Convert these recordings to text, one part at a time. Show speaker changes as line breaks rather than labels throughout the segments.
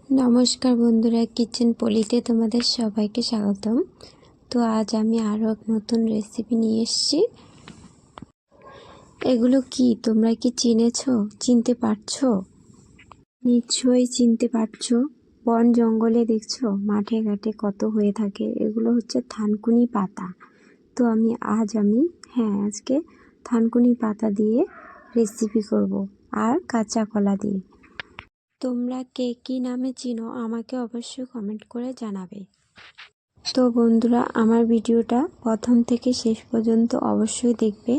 নমস্কার বন্ধুরা, কিচেন পলিতে তোমাদের সবাইকে স্বাগতম। তো আজ আমি আরও এক নতুন রেসিপি নিয়ে এসেছি। এগুলো কি তোমরা কি চিনতে পারছো? নিশ্চয়ই চিনতে পারছো। বন জঙ্গলে দেখছো, মাঠে ঘাটে কত হয়ে থাকে। এগুলো হচ্ছে থানকুনি পাতা। তো আজকে থানকুনি পাতা দিয়ে রেসিপি করব, আর কাঁচা কলা দিয়ে। তোমরা কে কী নামে চিনো আমাকে অবশ্যই কমেন্ট করে জানাবে। তো বন্ধুরা, আমার ভিডিওটা প্রথম থেকে শেষ পর্যন্ত অবশ্যই দেখবে,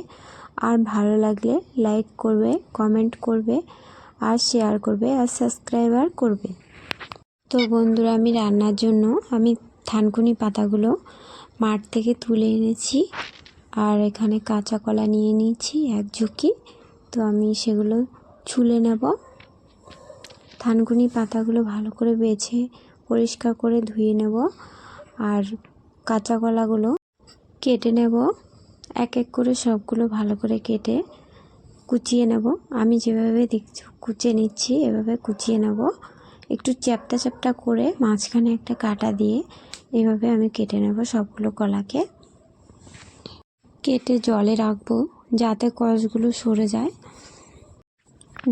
আর ভালো লাগলে লাইক করবে, কমেন্ট করবে, আর শেয়ার করবে, আর সাবস্ক্রাইবার করবে। তো বন্ধুরা, আমি রান্নার জন্য থানকুনি পাতাগুলো মাঠ থেকে তুলে এনেছি, আর এখানে কাঁচা কলা নিয়ে নিয়েছি এক ঝুঁকি। তো আমি সেগুলো ছুলে নেব। থানকুনি পাতাগুলো ভালো করে বেছে পরিষ্কার করে ধুয়ে নেব, আর কাঁচা কলাগুলো কেটে নেব। এক এক করে সবগুলো ভালো করে কেটে কুচিয়ে নেব। আমি যেভাবে দেখছি কুচিয়ে নিচ্ছি, এভাবে কুচিয়ে নেব। একটু চ্যাপ্টা চ্যাপ্টা করে মাঝখানে একটা কাঁটা দিয়ে এভাবে আমি কেটে নেব। সবগুলো কলাকে কেটে জলে রাখবো যাতে কষগুলো সরে যায়।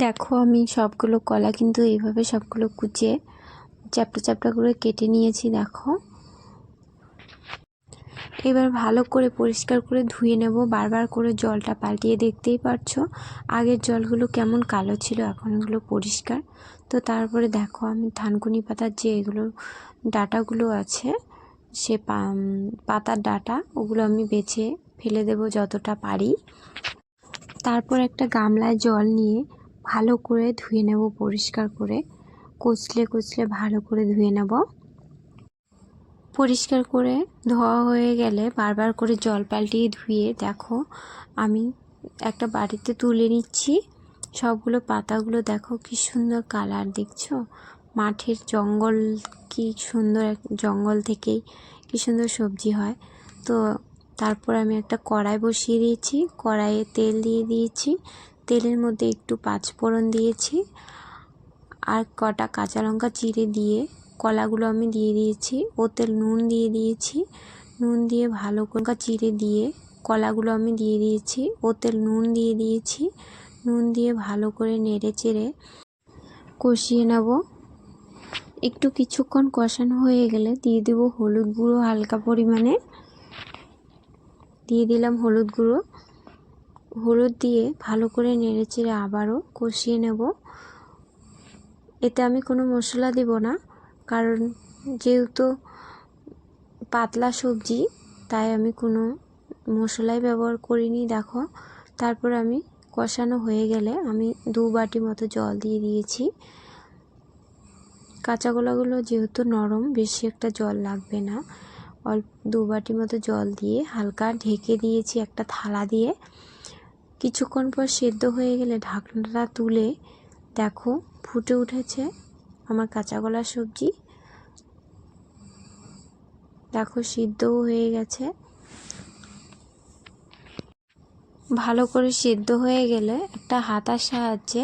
দেখো, আমি সবগুলো কলা কিন্তু এইভাবে সবগুলো কুচিয়ে চ্যাপ্টা চ্যাপ্টা করে কেটে নিয়েছি। দেখো, এবার ভালো করে পরিষ্কার করে ধুয়ে নেব, বারবার করে জলটা পাল্টিয়ে। দেখতেই পাচ্ছো আগের জলগুলো কেমন কালো ছিল, এখন এগুলো পরিষ্কার। তো তারপরে দেখো, আমি থানকুনি পাতার যে এগুলো ডাঁটাগুলো আছে, সে পাতার ডাঁটা, ওগুলো আমি বেছে ফেলে দেব যতটা পারি। তারপর একটা গামলায় জল নিয়ে ভালো করে ধুয়ে নেব, পরিষ্কার করে কচলে কচলে ভালো করে ধুয়ে নেব। পরিষ্কার করে ধোয়া হয়ে গেলে বারবার করে জল পাল্টিয়ে ধুয়ে দেখো আমি একটা বাটিতে তুলে নিচ্ছি। সবগুলো পাতাগুলো দেখো কি সুন্দর কালার, দেখছো? মাঠের জঙ্গল, কি সুন্দর জঙ্গল থেকেই কি সুন্দর সবজি হয়। তো তারপর আমি একটা কড়াই বসিয়ে দিয়েছি, কড়াইয়ে তেল দিয়ে দিয়েছি। তেলের মধ্যে একটু পাঁচফোড়ন দিয়েছি, আর কটা কাঁচা লঙ্কা চিড়ে দিয়ে কলাগুলো আমি দিয়ে দিয়েছি। ওতে নুন দিয়ে দিয়েছি, নুন দিয়ে ভালো করে চিড়ে দিয়ে কলাগুলো আমি দিয়ে দিয়েছি। ওতে নুন দিয়ে দিয়েছি, নুন দিয়ে ভালো করে নেড়ে চেড়ে কষিয়ে নেব। একটু কিছুক্ষণ কষানো হয়ে গেলে দিয়ে দেব হলুদ গুঁড়ো, হালকা পরিমাণে দিয়ে দিলাম হলুদ গুঁড়ো। হলুদ দিয়ে ভালো করে নেড়ে চেড়ে আবারও কষিয়ে নেব। এতে আমি কোনো মশলা দেব না, কারণ যেহেতু পাতলা সবজি, তাই আমি কোনো মশলাই ব্যবহার করিনি। দেখো, তারপর আমি কষানো হয়ে গেলে আমি 2 বাটি মতো জল দিয়ে দিয়েছি। কাঁচা কলাগুলো যেহেতু নরম, বেশি একটা জল লাগবে না। অল্প 2 বাটি মতো জল দিয়ে হালকা ঢেকে দিয়েছি একটা থালা দিয়ে। কিছুক্ষণ পর সেদ্ধ হয়ে গেলে ঢাকনাটা তুলে দেখো ফুটে উঠেছে আমার কাঁচা কলার সবজি। দেখো সিদ্ধও হয়ে গেছে। ভালো করে সিদ্ধ হয়ে গেলে একটা হাতার সাহায্যে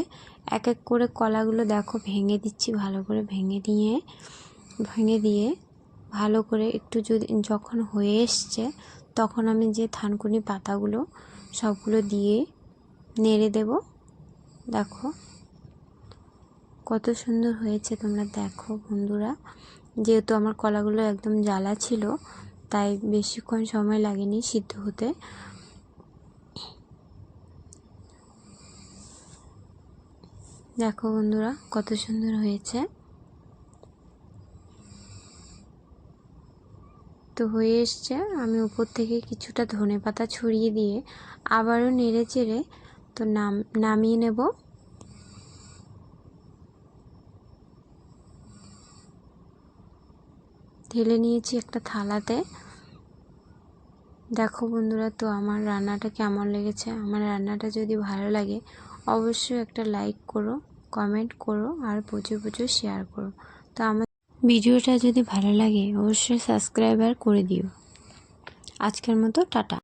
এক এক করে কলাগুলো দেখো ভেঙে দিচ্ছি। ভালো করে ভেঙে দিয়ে ভালো করে একটু যখন হয়ে এসছে, তখন আমি যে থানকুনি পাতাগুলো সবগুলো দিয়ে নেড়ে দেব। দেখো কত সুন্দর হয়েছে, তোমরা দেখো বন্ধুরা। যেহেতু আমার কলাগুলো একদম জ্বালা ছিল, তাই বেশিক্ষণ সময় লাগেনি সিদ্ধ হতে। দেখো বন্ধুরা কত সুন্দর হয়েছে। তো হয়ে এসছে, আমি উপর থেকে কিছুটা ধনেপাতা ছড়িয়ে দিয়ে আবারও নেড়ে চেড়ে তো নামিয়ে নেব। ঢেলে নিয়েছি একটা থালাতে। দেখো বন্ধুরা, তো আমার রান্নাটা কেমন লেগেছে। আমার রান্নাটা যদি ভালো লাগে অবশ্যই একটা লাইক করো, কমেন্ট করো, আর প্রচুর প্রচুর শেয়ার করো। তো আমার ভিডিওটা যদি ভালো লাগে অবশ্যই সাবস্ক্রাইবার করে দিও। আজকের মতো টাটা।